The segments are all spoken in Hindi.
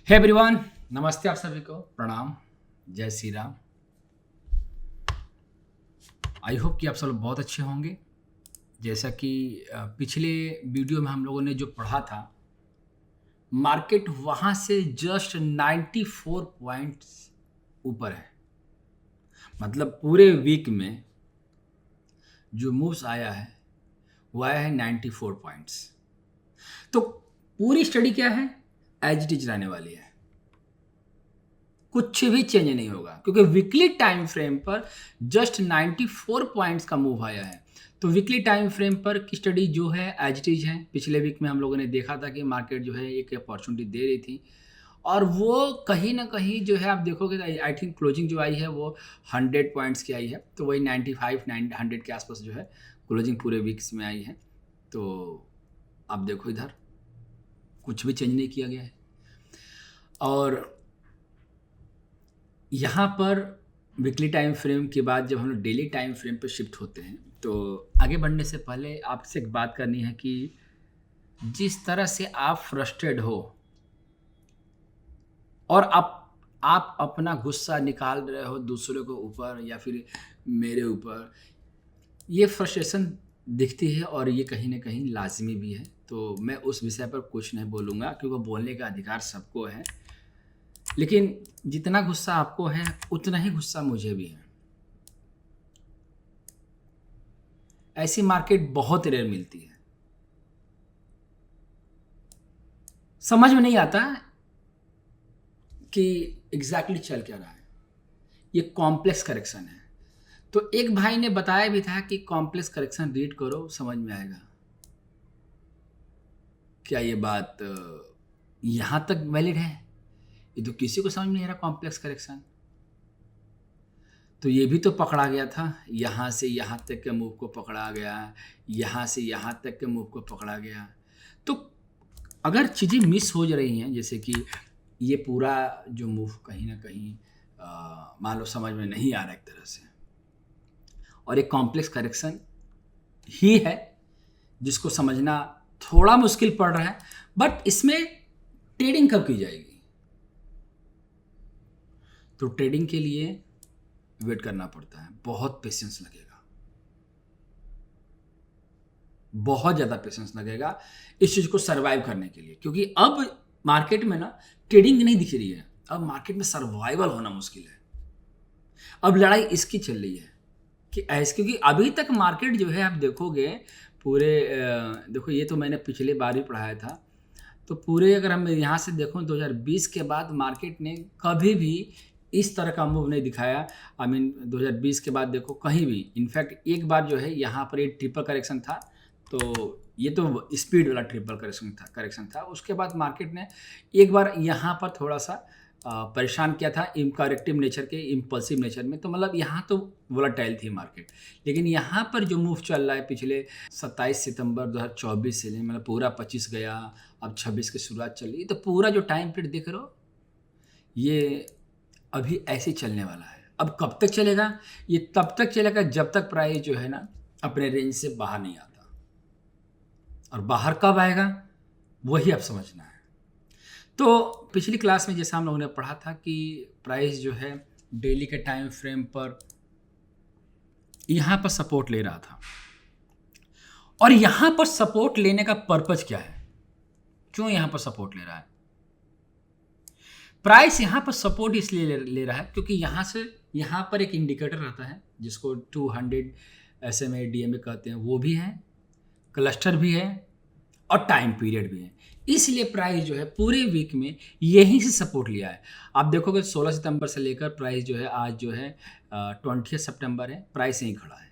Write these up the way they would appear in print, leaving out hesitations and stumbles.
हे एवरीवन, नमस्ते। आप सभी को प्रणाम। जय श्री राम। आई होप कि आप सब लोग बहुत अच्छे होंगे। जैसा कि पिछले वीडियो में हम लोगों ने जो पढ़ा था, मार्केट वहाँ से जस्ट 94 पॉइंट्स ऊपर है। मतलब पूरे वीक में जो मूव्स आया है वो आया है 94 पॉइंट्स। तो पूरी स्टडी क्या है, एज इट इज रहने वाली है, कुछ भी चेंज नहीं होगा क्योंकि वीकली टाइम फ्रेम पर जस्ट 94 पॉइंट्स का मूव आया है। तो वीकली टाइम फ्रेम पर की स्टडी जो है एज इट इज है। पिछले वीक में हम लोगों ने देखा था कि मार्केट जो है एक अपॉर्चुनिटी दे रही थी और वो कहीं ना कहीं जो है आप देखोगे आई थिंक क्लोजिंग जो आई है वो 100 पॉइंट्स की आई है। तो वही 95-100 के आसपास जो है क्लोजिंग पूरे वीक्स में आई है। तो आप देखो इधर कुछ भी चेंज नहीं किया गया है। और यहाँ पर वीकली टाइम फ्रेम के बाद जब हम लोग डेली टाइम फ्रेम पर शिफ्ट होते हैं तो आगे बढ़ने से पहले आपसे एक बात करनी है कि जिस तरह से आप फ्रस्ट्रेटेड हो और आप अपना गुस्सा निकाल रहे हो दूसरों के ऊपर या फिर मेरे ऊपर, ये फ्रस्ट्रेशन दिखती है और ये कहीं ना कहीं लाजमी भी है। तो मैं उस विषय पर कुछ नहीं बोलूँगा क्योंकि बोलने का अधिकार सबको है, लेकिन जितना गुस्सा आपको है उतना ही गुस्सा मुझे भी है। ऐसी मार्केट बहुत रेयर मिलती है। समझ में नहीं आता कि एग्जैक्टली चल क्या रहा है। ये कॉम्प्लेक्स करेक्शन है। तो एक भाई ने बताया भी था कि कॉम्प्लेक्स करेक्शन रीड करो, समझ में आएगा। क्या ये बात यहाँ तक वैलिड है? ये तो किसी को समझ में नहीं आ रहा कॉम्प्लेक्स करेक्शन। तो ये भी तो पकड़ा गया था, यहाँ से यहाँ तक के मूव को पकड़ा गया, यहाँ से यहाँ तक के मूव को पकड़ा गया। तो अगर चीज़ें मिस हो जा रही हैं, जैसे कि ये पूरा जो मूव कहीं ना कहीं मान लो समझ में नहीं आ रहा एक तरह से, और एक कॉम्प्लेक्स करेक्शन ही है जिसको समझना थोड़ा मुश्किल पड़ रहा है। बट इसमें ट्रेडिंग कब की जाएगी? तो ट्रेडिंग के लिए वेट करना पड़ता है, बहुत पेशेंस लगेगा, बहुत ज़्यादा पेशेंस लगेगा इस चीज़ को सरवाइव करने के लिए। क्योंकि अब मार्केट में ना ट्रेडिंग नहीं दिख रही है, अब मार्केट में सर्वाइवल होना मुश्किल है। अब लड़ाई इसकी चल रही है कि ऐसे, क्योंकि अभी तक मार्केट जो है आप देखोगे पूरे देखो, ये तो मैंने पिछले बार ही पढ़ाया था। तो पूरे अगर हम यहाँ से देखो 2020 के बाद मार्केट ने कभी भी इस तरह का मूव नहीं दिखाया। आई मीन 2020 के बाद देखो कहीं भी, इनफैक्ट एक बार जो है यहाँ पर ये ट्रिपल करेक्शन था। तो ये तो स्पीड वाला ट्रिपल करेक्शन था। उसके बाद मार्केट ने एक बार यहाँ पर थोड़ा सा परेशान किया था करेक्टिव नेचर के, इम्पल्सिव नेचर में। तो मतलब यहाँ तो वोलेटाइल थी मार्केट। लेकिन यहाँ पर जो मूव चल रहा है पिछले 27 सितंबर 2024 से, मतलब पूरा 25 गया, अब 26 की शुरुआत चल रही है। तो पूरा जो टाइम पीरियड देख रहे हो ये अभी ऐसे चलने वाला है। अब कब तक चलेगा? ये तब तक चलेगा जब तक प्राइस जो है ना अपने रेंज से बाहर नहीं आता। और बाहर कब आएगा वही अब समझना है। तो पिछली क्लास में जैसा हम लोगों ने पढ़ा था कि प्राइस जो है डेली के टाइम फ्रेम पर यहाँ पर सपोर्ट ले रहा था। और यहाँ पर सपोर्ट लेने का पर्पज क्या है? क्यों यहाँ पर सपोर्ट ले रहा है? प्राइस यहाँ पर सपोर्ट इसलिए ले रहा है क्योंकि यहाँ से यहाँ पर एक इंडिकेटर रहता है जिसको 200 SMA DMA कहते हैं, वो भी है, क्लस्टर भी है और टाइम पीरियड भी है। इसलिए प्राइस जो है पूरे वीक में यहीं से सपोर्ट लिया है। आप देखोगे 16 सितंबर से लेकर प्राइस जो है आज जो है 20 सितंबर है, प्राइस यहीं खड़ा है,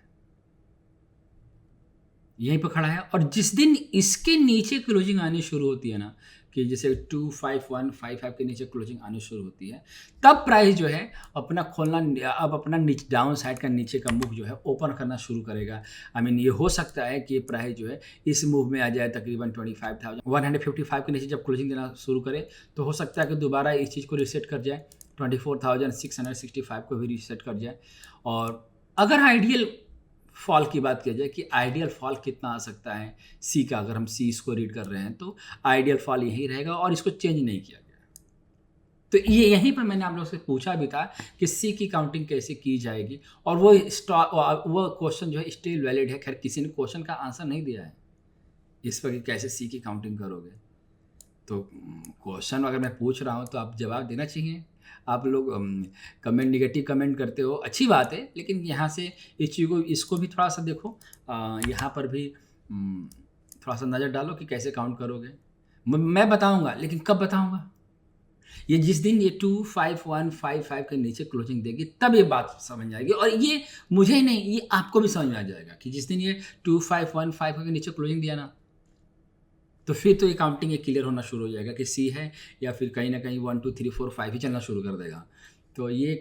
यहीं पर खड़ा है। और जिस दिन इसके नीचे क्लोजिंग आनी शुरू होती है ना, कि जैसे 25155 के नीचे क्लोजिंग आनी शुरू होती है, तब प्राइस जो है अपना खोलना, अब अपना नीचे डाउन साइड का नीचे का मूव जो है ओपन करना शुरू करेगा। आई मीन ये हो सकता है कि प्राइस जो है इस मूव में आ जाए तकरीबन 25,155 के नीचे जब क्लोजिंग देना शुरू करे, तो हो सकता है कि दोबारा इस चीज़ को रीसेट कर जाए, 24,665 को भी रीसेट कर जाए। और अगर आइडियल फॉल की बात किया जाए कि आइडियल फॉल कितना आ सकता है सी का, अगर हम सी इसको रीड कर रहे हैं तो आइडियल फॉल यही रहेगा और इसको चेंज नहीं किया गया। तो ये यहीं पर मैंने आप लोगों से पूछा भी था कि सी की काउंटिंग कैसे की जाएगी, और वो क्वेश्चन जो है स्टिल वैलिड है। खैर किसी ने क्वेश्चन का आंसर नहीं दिया है इस पर कि कैसे सी की काउंटिंग करोगे। तो क्वेश्चन अगर मैं पूछ रहा हूँ तो आप जवाब देना चाहिए। आप लोग कमेंट निगेटिव कमेंट करते हो, अच्छी बात है, लेकिन यहाँ से इस चीज़ को इसको भी थोड़ा सा देखो, यहाँ पर भी थोड़ा सा नज़र डालो कि कैसे काउंट करोगे। मैं बताऊँगा, लेकिन कब बताऊँगा? ये जिस दिन ये 25155 के नीचे क्लोजिंग देगी तब ये बात समझ आएगी, और ये मुझे ही नहीं, ये आपको भी समझ में आ जाएगा कि जिस दिन ये 2515 के नीचे क्लोजिंग दिया ना, तो फिर तो ये काउंटिंग ये क्लियर होना शुरू हो जाएगा कि सी है, या फिर कहीं ना कहीं 1 2 3 4 5 ही चलना शुरू कर देगा। तो ये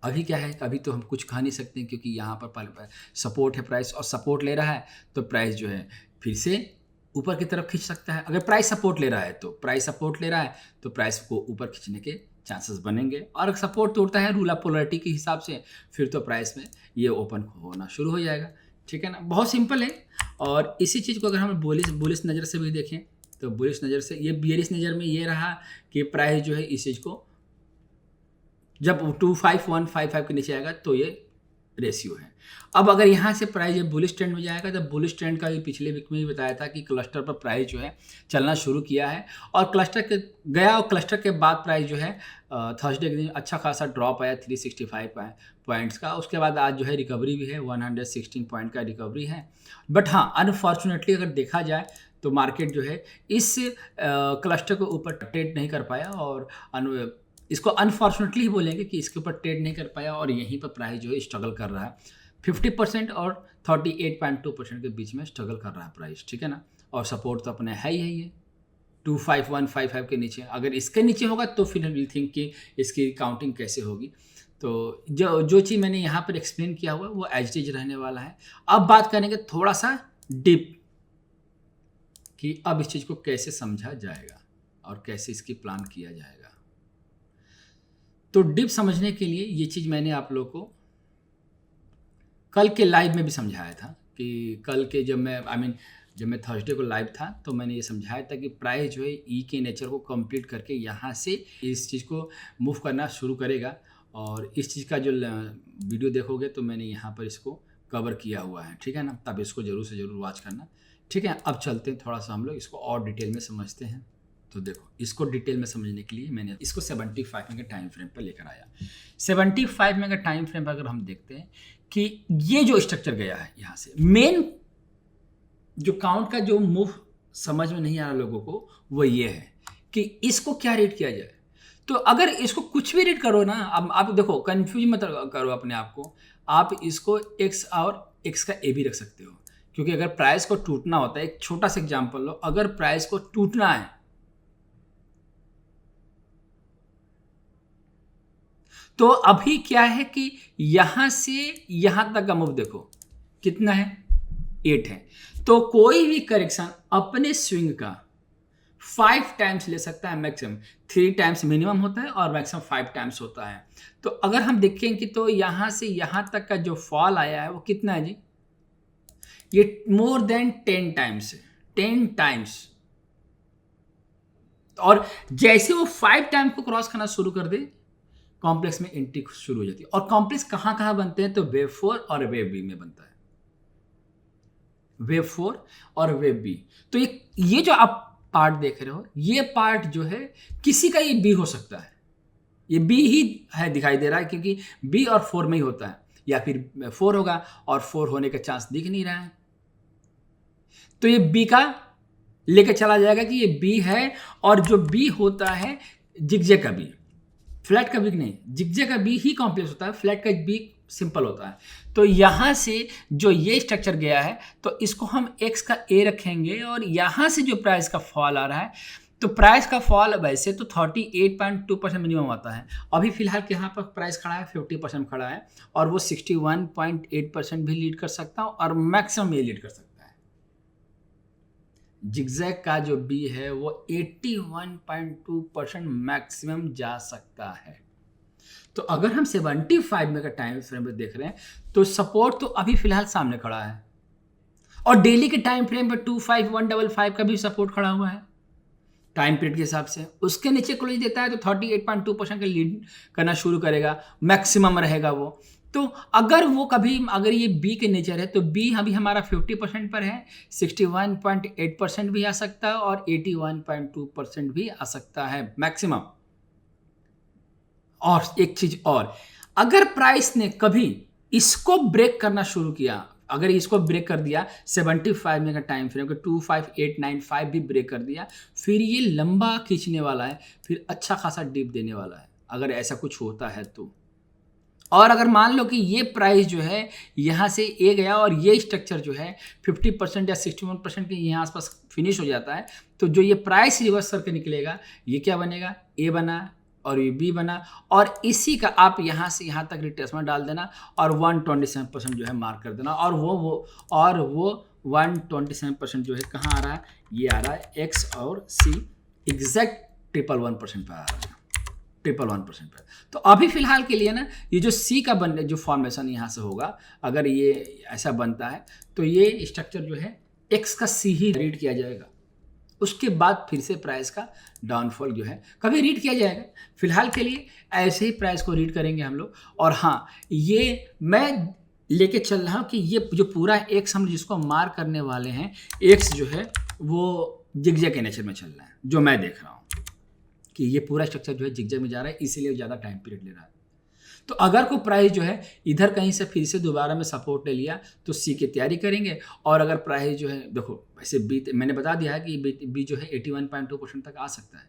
अभी क्या है, अभी तो हम कुछ कह नहीं सकते क्योंकि यहाँ पर सपोर्ट है प्राइस, और सपोर्ट ले रहा है तो प्राइस जो है फिर से ऊपर की तरफ खींच सकता है। अगर प्राइस सपोर्ट ले रहा है तो प्राइस को ऊपर खींचने के चांसेस बनेंगे, और अगर सपोर्ट तोड़ता है रूल ऑफ पोलैरिटी के हिसाब से, फिर तो प्राइस में ये ओपन होना शुरू हो जाएगा। ठीक है ना, बहुत सिंपल है। और इसी चीज़ को अगर हम बुलिश नज़र से भी देखें तो बुलिश नज़र से, ये बियरिश नज़र में ये रहा कि प्राइस जो है इस चीज़ को जब 25155 के नीचे आएगा तो ये रेशियो है। अब अगर यहाँ से प्राइस ये बुलिश ट्रेंड में जाएगा, तो बुलिश ट्रेंड का ये पिछले वीक में ही बताया था कि क्लस्टर पर प्राइस जो है चलना शुरू किया है, और क्लस्टर के गया, और क्लस्टर के बाद प्राइस जो है थर्सडे के दिन अच्छा खासा ड्रॉप आया 365 पॉइंट्स का। उसके बाद आज जो है रिकवरी भी है, 116 पॉइंट का रिकवरी है। बट हाँ, अनफॉर्चुनेटली अगर देखा जाए तो मार्केट जो है इस क्लस्टर को ऊपर ट्रेड नहीं कर पाया, और इसको अनफॉर्चुनेटली ही बोलेंगे कि इसके ऊपर ट्रेड नहीं कर पाया, और यहीं पर प्राइस जो है स्ट्रगल कर रहा है। 50% और 38.2% के बीच में स्ट्रगल कर रहा है प्राइस। ठीक है ना, और सपोर्ट तो अपने है ही है 25155 के नीचे। अगर इसके नीचे होगा तो फिर विल थिंक कि इसकी काउंटिंग कैसे होगी। तो जो चीज़ मैंने यहाँ पर एक्सप्लेन किया हुआ वो एज इट इज रहने वाला है। अब बात करेंगे थोड़ा सा डीप कि अब इस चीज़ को कैसे समझा जाएगा और कैसे इसकी प्लान किया जाएगा। तो डीप समझने के लिए ये चीज़ मैंने आप लोगों को कल के लाइव में भी समझाया था कि कल के जब मैं थर्सडे को लाइव था तो मैंने ये समझाया था कि प्राइस जो है ई के नेचर को कंप्लीट करके यहाँ से इस चीज़ को मूव करना शुरू करेगा, और इस चीज़ का जो वीडियो देखोगे तो मैंने यहाँ पर इसको कवर किया हुआ है। ठीक है ना, तब इसको ज़रूर से ज़रूर वॉच करना। ठीक है, अब चलते हैं थोड़ा सा हम लोग इसको और डिटेल में समझते हैं। तो देखो, इसको डिटेल में समझने के लिए मैंने इसको 75 मिनट टाइम फ्रेम पर लेकर आया। 75 मिनट टाइम फ्रेम पर अगर हम देखते हैं कि ये जो स्ट्रक्चर गया है, यहाँ से मेन जो काउंट का जो मूव समझ में नहीं आ रहा लोगों को, वो ये है कि इसको क्या रीड किया जाए। तो अगर इसको कुछ भी रीड करो ना, अब आप देखो कंफ्यूज मत करो अपने आप को, आप इसको एक्स और एक्स का ए भी रख सकते हो, क्योंकि अगर प्राइस को टूटना होता है, एक छोटा सा एग्जांपल लो, अगर प्राइस को टूटना है तो अभी क्या है कि यहां से यहां तक का मूव देखो कितना है, 8 है। तो कोई भी करेक्शन अपने स्विंग का 5 टाइम्स ले सकता है, मैक्सिमम 3 टाइम्स मिनिमम होता है और मैक्सिमम 5 टाइम्स होता है। तो अगर हम देखें कि तो यहां से यहां तक का जो फॉल आया है वो कितना है जी, ये मोर देन 10 टाइम्स है, 10 टाइम्स। और जैसे वो 5 टाइम को क्रॉस करना शुरू कर दे, कॉम्प्लेक्स में एंट्री शुरू हो जाती है। और कॉम्प्लेक्स कहां कहां बनते हैं, तो वेव 4 और वेव बी में बनता है, वेव 4 और वेव बी। तो ये जो आप पार्ट देख रहे हो, ये पार्ट जो है किसी का ये बी हो सकता है, ये बी ही है दिखाई दे रहा है, क्योंकि बी और 4 में ही होता है, या फिर 4 होगा और 4 होने का चांस दिख नहीं रहा है। तो ये बी का लेके चला जाएगा कि ये बी है, और जो बी होता है जिगजे का बी, फ्लैट का बी नहीं, जिगजे का बी ही कॉम्प्लेक्स होता है, फ्लैट का बी सिंपल होता है। तो यहां से जो ये स्ट्रक्चर गया है तो इसको हम एक्स का ए रखेंगे, और यहां से जो प्राइस का फॉल आ रहा है, तो प्राइस का फॉल वैसे तो 38.2% मिनिमम आता है। अभी फिलहाल यहाँ पर प्राइस खड़ा है 50% खड़ा है, और वो 61.8% भी लीड कर सकता है, और मैक्सिमम ये लीड कर सकता है। जिगजैग का जो बी है वो 81.2% मैक्सिमम जा सकता है। तो अगर हम 75 में का टाइम फ्रेम में देख रहे हैं तो सपोर्ट तो अभी फिलहाल सामने खड़ा है, और डेली के टाइम फ्रेम पर 25155 का भी सपोर्ट खड़ा हुआ है। टाइम पीरियड के हिसाब से। उसके नीचे क्लोजिंग देता है तो 38.2% का लीड करना शुरू करेगा, मैक्सिमम रहेगा वो। तो अगर वो कभी अगर ये बी के नेचर है तो बी अभी हमारा 50% पर है, 61.8% भी आ सकता है और 81.2% भी आ सकता है मैक्सिमम। और एक चीज और, अगर प्राइस ने कभी इसको ब्रेक करना शुरू किया, अगर इसको ब्रेक कर दिया 75 में का टाइम फ्रेम को 25895 भी ब्रेक कर दिया, फिर ये लंबा खींचने वाला है, फिर अच्छा खासा डिप देने वाला है अगर ऐसा कुछ होता है तो। और अगर मान लो कि ये प्राइस जो है यहाँ से ए गया और ये स्ट्रक्चर जो है 50% या 61% के यहाँ आसपास फिनिश हो जाता है, तो जो ये प्राइस रिवर्स करके निकलेगा ये क्या बनेगा, ए बना और ये बी बना, और इसी का आप यहाँ से यहाँ तक रिट्रेसमेंट डाल देना और 127% जो है मार्क कर देना, और वो 127% जो है कहाँ आ रहा है, ये आ रहा है एक्स और सी एग्जैक्ट 111% पर आ रहा है, 111% पर। तो अभी फिलहाल के लिए ना ये जो सी का जो फॉर्मेशन यहाँ से होगा, अगर ये ऐसा बनता है तो ये स्ट्रक्चर जो है एक्स का सी ही रीड किया जाएगा, उसके बाद फिर से प्राइस का डाउनफॉल जो है कभी रीड किया जाएगा। फिलहाल के लिए ऐसे ही प्राइस को रीड करेंगे हम लोग। और हाँ, ये मैं लेके चल रहा हूँ कि ये जो पूरा एक्स हम जिसको मार करने वाले हैं, एक्स जो है वो जिगजैग के नेचर में चल रहा है, जो मैं देख रहा हूँ कि ये पूरा स्ट्रक्चर जो है जिगजैग में जा रहा है, इसीलिए ज़्यादा टाइम पीरियड ले रहा है। तो अगर कोई प्राइस जो है इधर कहीं से फिर से दोबारा में सपोर्ट ले लिया तो सी की तैयारी करेंगे। और अगर प्राइस जो है देखो वैसे बी मैंने बता दिया है कि बी जो है 81.2% तक आ सकता है,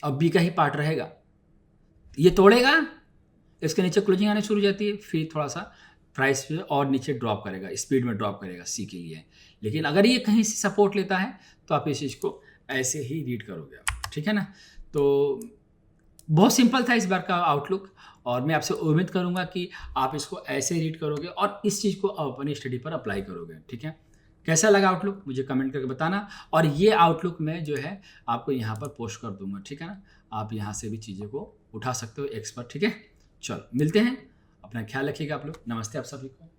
अब बी का ही पार्ट रहेगा, ये तोड़ेगा, इसके नीचे क्लोजिंग आने शुरू हो जाती है, फिर थोड़ा सा प्राइस जो है और नीचे ड्रॉप करेगा, स्पीड में ड्रॉप करेगा सी के लिए। लेकिन अगर ये कहीं से सपोर्ट लेता है तो आप इस चीज़ को ऐसे ही रीड करोगे, ठीक है ना। तो बहुत सिंपल था इस बार का आउटलुक, और मैं आपसे उम्मीद करूंगा कि आप इसको ऐसे रीड करोगे और इस चीज़ को अपनी स्टडी पर अप्लाई करोगे, ठीक है। कैसा लगा आउटलुक मुझे कमेंट करके बताना, और ये आउटलुक मैं जो है आपको यहाँ पर पोस्ट कर दूंगा, ठीक है ना। आप यहाँ से भी चीज़ें को उठा सकते हो एक्स पर, ठीक है। चलो मिलते हैं, अपना ख्याल रखिएगा आप लोग, नमस्ते आप सभी को।